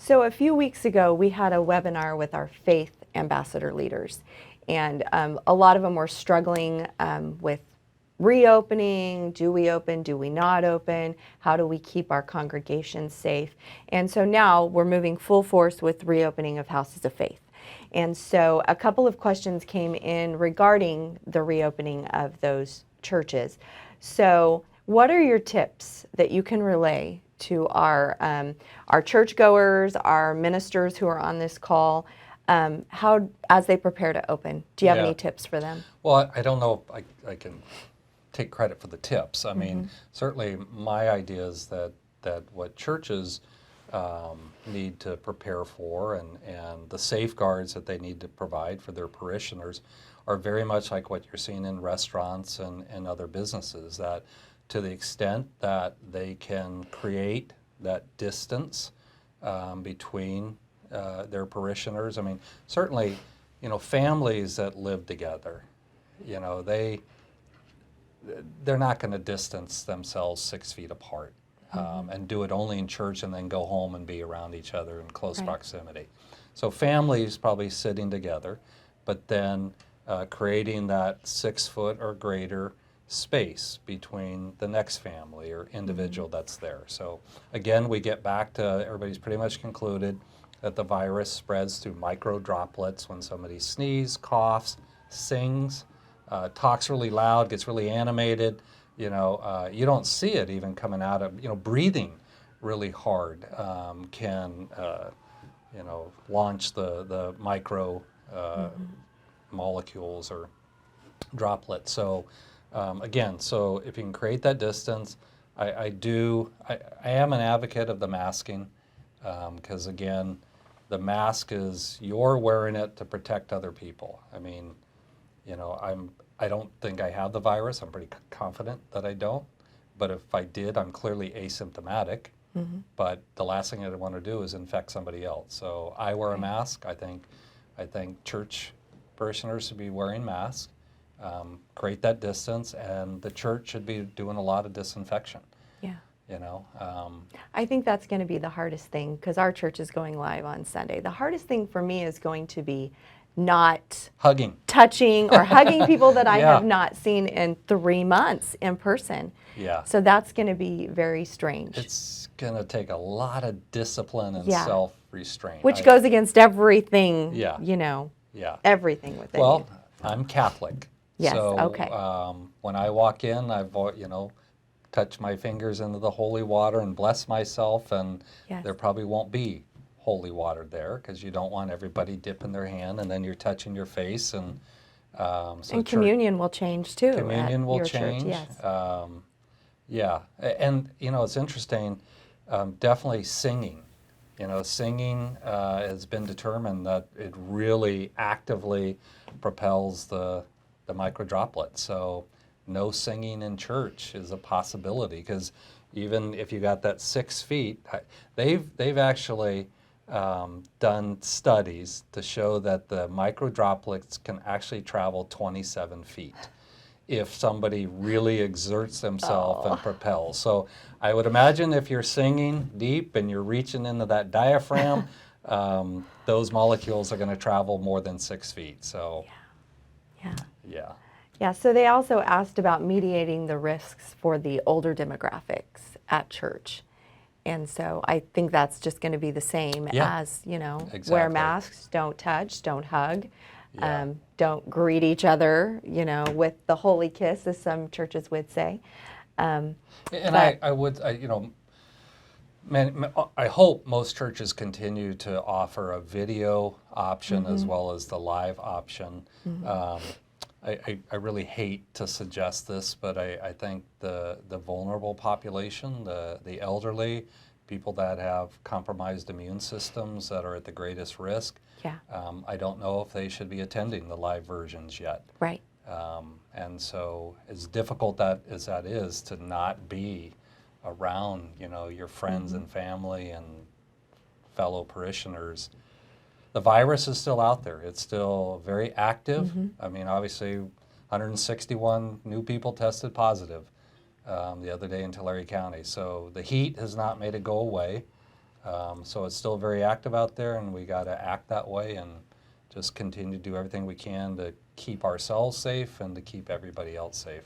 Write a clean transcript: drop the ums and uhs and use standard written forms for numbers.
So a few weeks ago, we had a webinar with our faith ambassador leaders, and a lot of them were struggling with reopening. Do we open? Do we not open? How do we keep our congregations safe? And so now we're moving full force with reopening of houses of faith. And so a couple of questions came in regarding the reopening of those churches. So what are your tips that you can relay to our churchgoers, our ministers who are on this call, how as they prepare to open? Do you have any tips for them? Well, I don't know if I can take credit for the tips. I mean, certainly my idea is that what churches need to prepare for and the safeguards that they need to provide for their parishioners are very much like what you're seeing in restaurants and other businesses, that to the extent that they can create that distance between their parishioners. I mean, certainly, families that live together, they're not going to distance themselves 6 feet apart and do it only in church and then go home and be around each other in close proximity. So families probably sitting together, but then creating that 6 foot or greater space between the next family or individual that's there. So again, we get back to everybody's pretty much concluded that the virus spreads through micro droplets when somebody sneezes, coughs, sings, talks really loud, gets really animated. You don't see it even coming out of, breathing really hard can, launch the micro molecules or droplets. So again, so if you can create that distance, I am an advocate of the masking because again, the mask is, you're wearing it to protect other people. I mean, I don't think I have the virus. I'm pretty confident that I don't. But if I did, I'm clearly asymptomatic. But the last thing I want to do is infect somebody else. So I wear a mask. I think church parishioners should be wearing masks. Create that distance, and the church should be doing a lot of disinfection. Yeah. I think that's going to be the hardest thing because our church is going live on Sunday. The hardest thing for me is going to be not touching or hugging people that I have not seen in 3 months in person. Yeah. So that's going to be very strange. It's going to take a lot of discipline and self-restraint. Which goes against everything, everything within you. I'm Catholic. Yes, so, okay. When I walk in, I've, touch my fingers into the holy water and bless myself, and there probably won't be holy water there because you don't want everybody dipping their hand and then you're touching your face. And and communion will change too. Communion will change. Church, yes. And it's interesting. Definitely singing. Singing has been determined that it really actively propels the microdroplet. So no singing in church is a possibility because even if you got that 6 feet, they've actually done studies to show that the microdroplets can actually travel 27 feet if somebody really exerts themselves and propels. So I would imagine if you're singing deep and you're reaching into that diaphragm, those molecules are going to travel more than 6 feet. So yeah, so they also asked about mediating the risks for the older demographics at church. And so I think that's just going to be the same as, wear masks, don't touch, don't hug, don't greet each other, with the holy kiss, as some churches would say. I hope most churches continue to offer a video option as well as the live option. I really hate to suggest this, but I think the vulnerable population, the elderly, people that have compromised immune systems that are at the greatest risk, I don't know if they should be attending the live versions yet. Right. And so as difficult as that is to not be around, your friends and family and fellow parishioners, the virus is still out there. It's still very active. I mean, obviously, 161 new people tested positive the other day in Tulare County. So the heat has not made it go away. So it's still very active out there, and we got to act that way and just continue to do everything we can to keep ourselves safe and to keep everybody else safe.